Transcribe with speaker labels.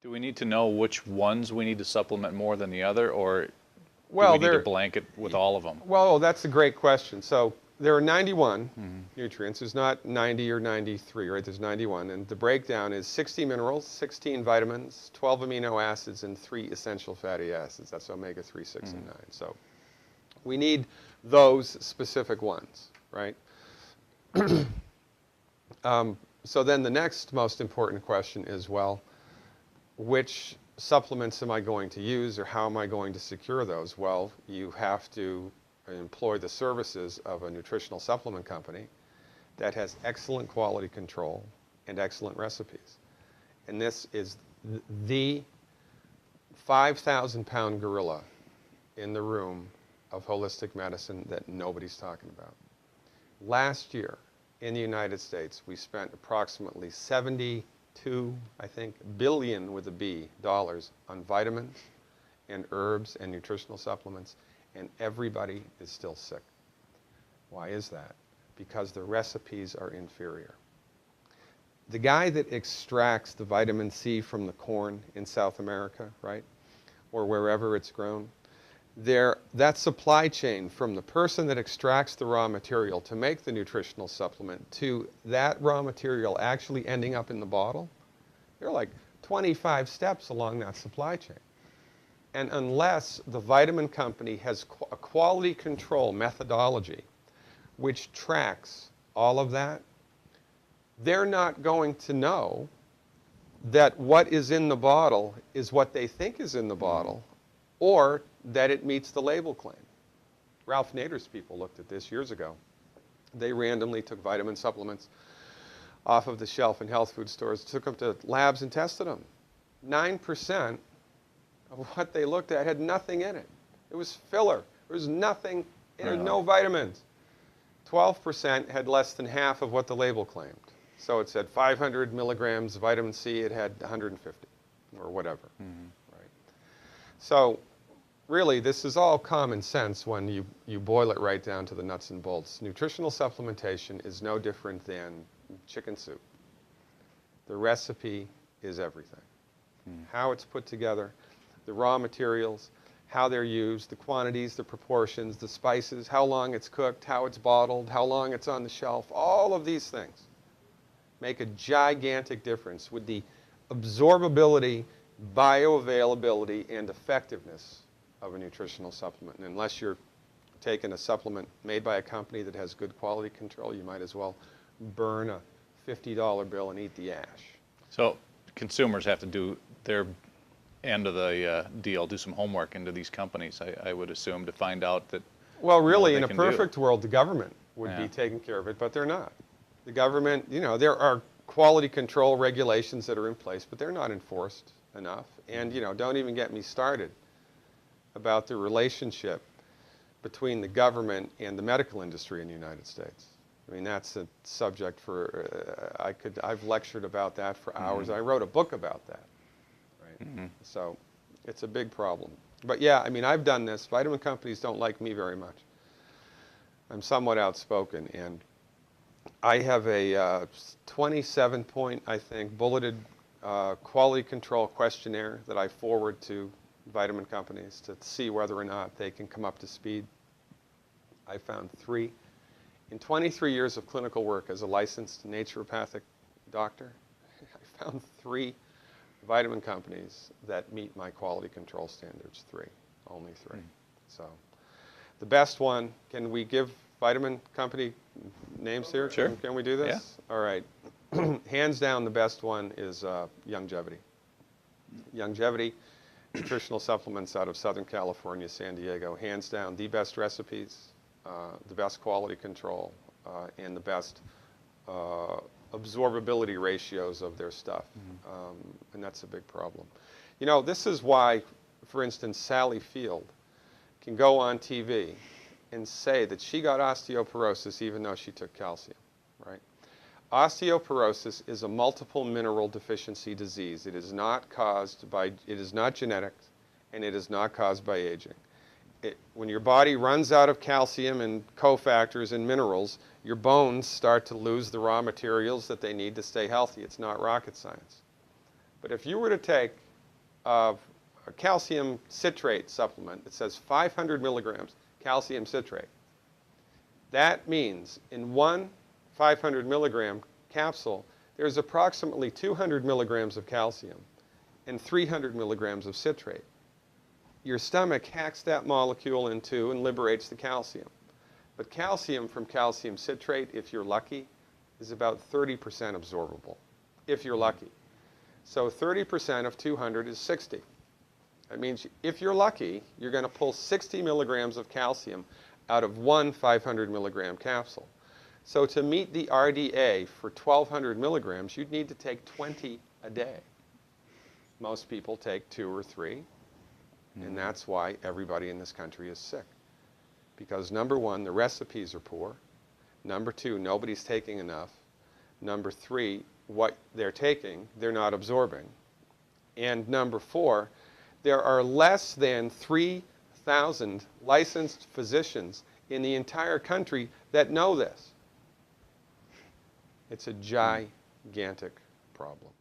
Speaker 1: Do we need to know which ones we need to supplement more than the other, or do
Speaker 2: Well,
Speaker 1: we need to blanket with all of them?
Speaker 2: well, that's a great question. So there are 91 nutrients. There's not 90 or 93, right? There's 91. And the breakdown is 60 minerals, 16 vitamins, 12 amino acids, and 3 essential fatty acids. That's omega-3, 6, and 9. So we need those specific ones, right? So then the next most important question is, well, which supplements am I going to use, or how am I going to secure those? Well, you have to employ the services of a nutritional supplement company that has excellent quality control and excellent recipes. And this is the 5,000-pound gorilla in the room of holistic medicine that nobody's talking about. Last year in the United States, we spent approximately 72, I think, billion with a B dollars on vitamins and herbs and nutritional supplements, and everybody is still sick. Why is that? Because the recipes are inferior. The guy that extracts the vitamin C from the corn in South America, right, or wherever it's grown, that supply chain from the person that extracts the raw material to make the nutritional supplement to that raw material actually ending up in the bottle, there are like 25 steps along that supply chain. And unless the vitamin company has a quality control methodology which tracks all of that, they're not going to know that what is in the bottle is what they think is in the bottle, or that it meets the label claim. Ralph Nader's people looked at this years ago. They randomly took vitamin supplements off of the shelf in health food stores, took them to labs and tested them. 9% of what they looked at had nothing in it. It was filler. There was nothing, there were no vitamins. 12% had less than half of what the label claimed. So it said 500 milligrams vitamin C, it had 150 or whatever. Right? So really, this is all common sense when you boil it right down to the nuts and bolts. Nutritional supplementation is no different than chicken soup. The recipe is everything. How it's put together, the raw materials, how they're used, the quantities, the proportions, the spices, how long it's cooked, how it's bottled, how long it's on the shelf, all of these things make a gigantic difference with the absorbability, bioavailability, and effectiveness of a nutritional supplement. And unless you're taking a supplement made by a company that has good quality control, you might as well burn a $50 bill and eat the ash.
Speaker 1: So consumers have to do their end of the deal, do some homework into these companies, I would assume, to find out that.
Speaker 2: Well, really,
Speaker 1: what
Speaker 2: in
Speaker 1: they
Speaker 2: a
Speaker 1: can
Speaker 2: perfect world, the government would be taking care of it, but they're not. The government, you know, there are quality control regulations that are in place, but they're not enforced enough. And, you know, don't even get me started about the relationship between the government and the medical industry in the United States. I mean, that's a subject for, I've lectured about that for hours. I wrote a book about that, right? So it's a big problem. But yeah, I mean, I've done this. Vitamin companies don't like me very much. I'm somewhat outspoken, and I have a 27-point, I think, bulleted quality control questionnaire that I forward to vitamin companies to see whether or not they can come up to speed. I found 3. In 23 years of clinical work as a licensed naturopathic doctor, I found 3 vitamin companies that meet my quality control standards. 3, only 3. So the best one, can we give vitamin company names here?
Speaker 1: Sure.
Speaker 2: Can we do this? Yeah. All right. Hands down, the best one is Youngevity. Youngevity nutritional supplements out of Southern California, San Diego. Hands down, the best recipes, the best quality control, and the best absorbability ratios of their stuff. And that's a big problem. You know, this is why, for instance, Sally Field can go on TV and say that she got osteoporosis even though she took calcium, right? Osteoporosis is a multiple mineral deficiency disease. It is not caused by, it is not genetic, and it is not caused by aging. When your body runs out of calcium and cofactors and minerals, your bones start to lose the raw materials that they need to stay healthy. It's not rocket science. But if you were to take of a calcium citrate supplement that says 500 milligrams calcium citrate. That means in one 500 milligram capsule, there's approximately 200 milligrams of calcium and 300 milligrams of citrate. Your stomach hacks that molecule in two and liberates the calcium. But calcium from calcium citrate, if you're lucky, is about 30% absorbable, if you're lucky. So 30% of 200 is 60. That means if you're lucky, you're going to pull 60 milligrams of calcium out of one 500 milligram capsule. So to meet the RDA for 1,200 milligrams, you'd need to take 20 a day. Most people take 2 or 3, and that's why everybody in this country is sick. Because number one, the recipes are poor. Number two, nobody's taking enough. Number three, what they're taking, they're not absorbing. And number four, there are less than 3,000 licensed physicians in the entire country that know this. It's a gigantic problem.